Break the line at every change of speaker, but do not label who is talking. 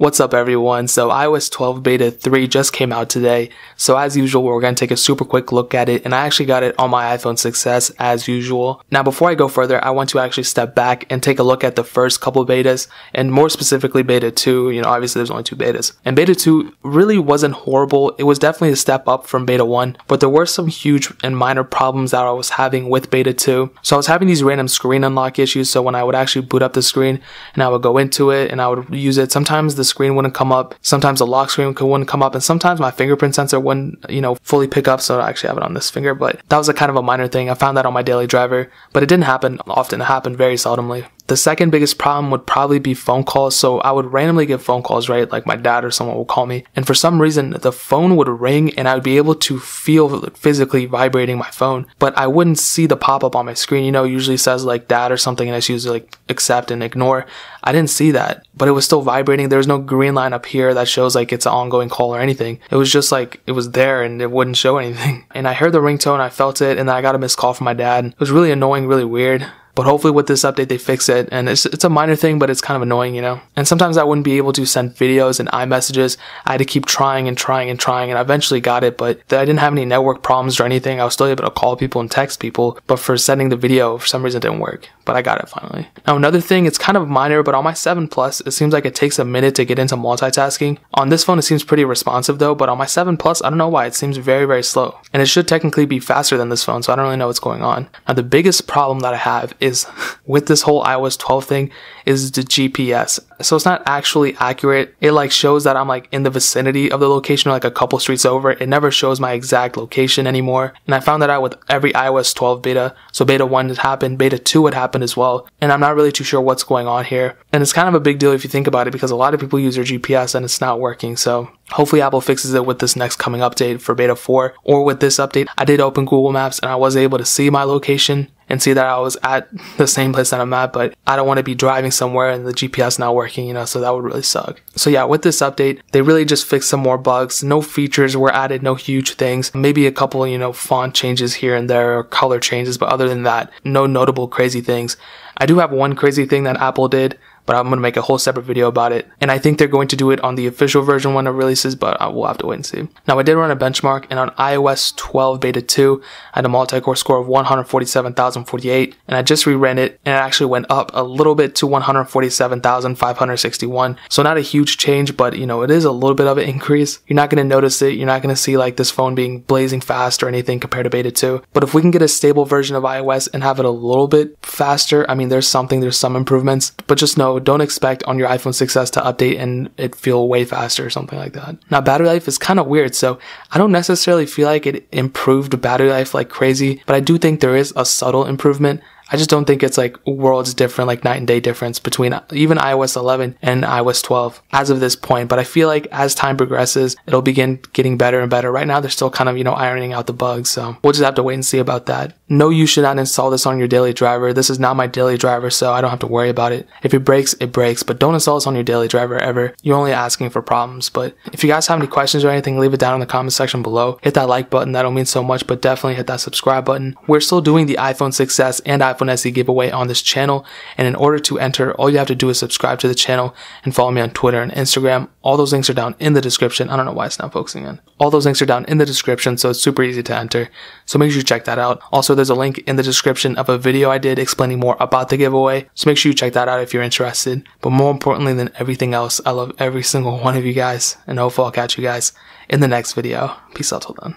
What's up everyone? So iOS 12 beta 3 just came out today. So as usual, we're going to take a super quick look at it, and I actually got it on my iPhone 6s as usual. Now before I go further, I want to actually step back and take a look at the first couple betas, and more specifically beta 2. Obviously there's only 2 betas. And beta 2 really wasn't horrible. It was definitely a step up from beta 1, but there were some huge and minor problems that I was having with beta 2. So I was having these random screen unlock issues. So when I would actually boot up the screen and I would go into it and I would use it, sometimes the screen wouldn't come up, sometimes the lock screen wouldn't come up, and sometimes my fingerprint sensor wouldn't, fully pick up. So I actually have it on this finger, but that was a kind of a minor thing. I found that on my daily driver, but it didn't happen often. It happened very seldomly. The second biggest problem would probably be phone calls. So I would randomly get phone calls, right? Like my dad or someone would call me, and for some reason the phone would ring and I would be able to feel physically vibrating my phone, but I wouldn't see the pop-up on my screen. Usually says like dad or something, and I just usually like accept and ignore. I didn't see that, but it was still vibrating. There was no green line up here that shows like it's an ongoing call or anything. It was just like it was there and it wouldn't show anything. And I heard the ringtone, I felt it, and then I got a missed call from my dad. It was really annoying, really weird. But hopefully with this update they fix it, and it's a minor thing, but it's kind of annoying, And sometimes I wouldn't be able to send videos and iMessages. I had to keep trying and I eventually got it, but I didn't have any network problems or anything. I was still able to call people and text people, but for sending the video, for some reason it didn't work. But I got it finally. Now another thing, it's kind of minor, but on my 7 Plus, it seems like it takes a minute to get into multitasking. On this phone it seems pretty responsive though, but on my 7 Plus, I don't know why, it seems very, very slow. And it should technically be faster than this phone, so I don't really know what's going on. Now the biggest problem that I have is with this whole iOS 12 thing is the GPS. So it's not actually accurate. It like shows that I'm like in the vicinity of the location, or like a couple streets over. It never shows my exact location anymore. And I found that out with every iOS 12 beta. So beta 1 had happened, beta 2 had happened as well. And I'm not really too sure what's going on here. And it's kind of a big deal if you think about it, because a lot of people use their GPS and it's not working. So hopefully Apple fixes it with this next coming update for beta 4, or with this update. I did open Google Maps and I was able to see my location and see that I was at the same place that I'm at, but I don't want to be driving somewhere and the GPS not working, so that would really suck. So yeah, with this update, they really just fixed some more bugs. No features were added, no huge things. Maybe a couple, font changes here and there or color changes, but other than that, no notable crazy things. I do have one crazy thing that Apple did, but I'm going to make a whole separate video about it. And I think they're going to do it on the official version when it releases, but we'll have to wait and see. Now, I did run a benchmark, and on iOS 12 beta 2, I had a multi-core score of 147,048, and I just reran it, and it actually went up a little bit to 147,561. So not a huge change, but it is a little bit of an increase. You're not going to notice it. You're not going to see like this phone being blazing fast or anything compared to beta 2. But if we can get a stable version of iOS and have it a little bit faster, I mean, there's some improvements, but just know, don't expect on your iPhone 6s to update and it feel way faster or something like that. Now, battery life is kind of weird, so I don't necessarily feel like it improved battery life like crazy, but I do think there is a subtle improvement. I just don't think it's like worlds different, like night and day difference between even iOS 11 and iOS 12 as of this point. But I feel like as time progresses, it'll begin getting better and better. Right now, they're still kind of, ironing out the bugs. So we'll just have to wait and see about that. No, you should not install this on your daily driver. This is not my daily driver, so I don't have to worry about it. If it breaks, it breaks, but don't install this on your daily driver ever. You're only asking for problems. But if you guys have any questions or anything, leave it down in the comment section below. Hit that like button. That'll mean so much, but definitely hit that subscribe button. We're still doing the iPhone 6s and iPhone SE giveaway on this channel, and in order to enter, all you have to do is subscribe to the channel and follow me on Twitter and Instagram. All those links are down in the description. I don't know why it's not focusing in. All those links are down in the description, so it's super easy to enter. So make sure you check that out. Also, there's a link in the description of a video I did explaining more about the giveaway, so make sure you check that out if you're interested. But more importantly than everything else, I love every single one of you guys, and hopefully I'll catch you guys in the next video. Peace out till then.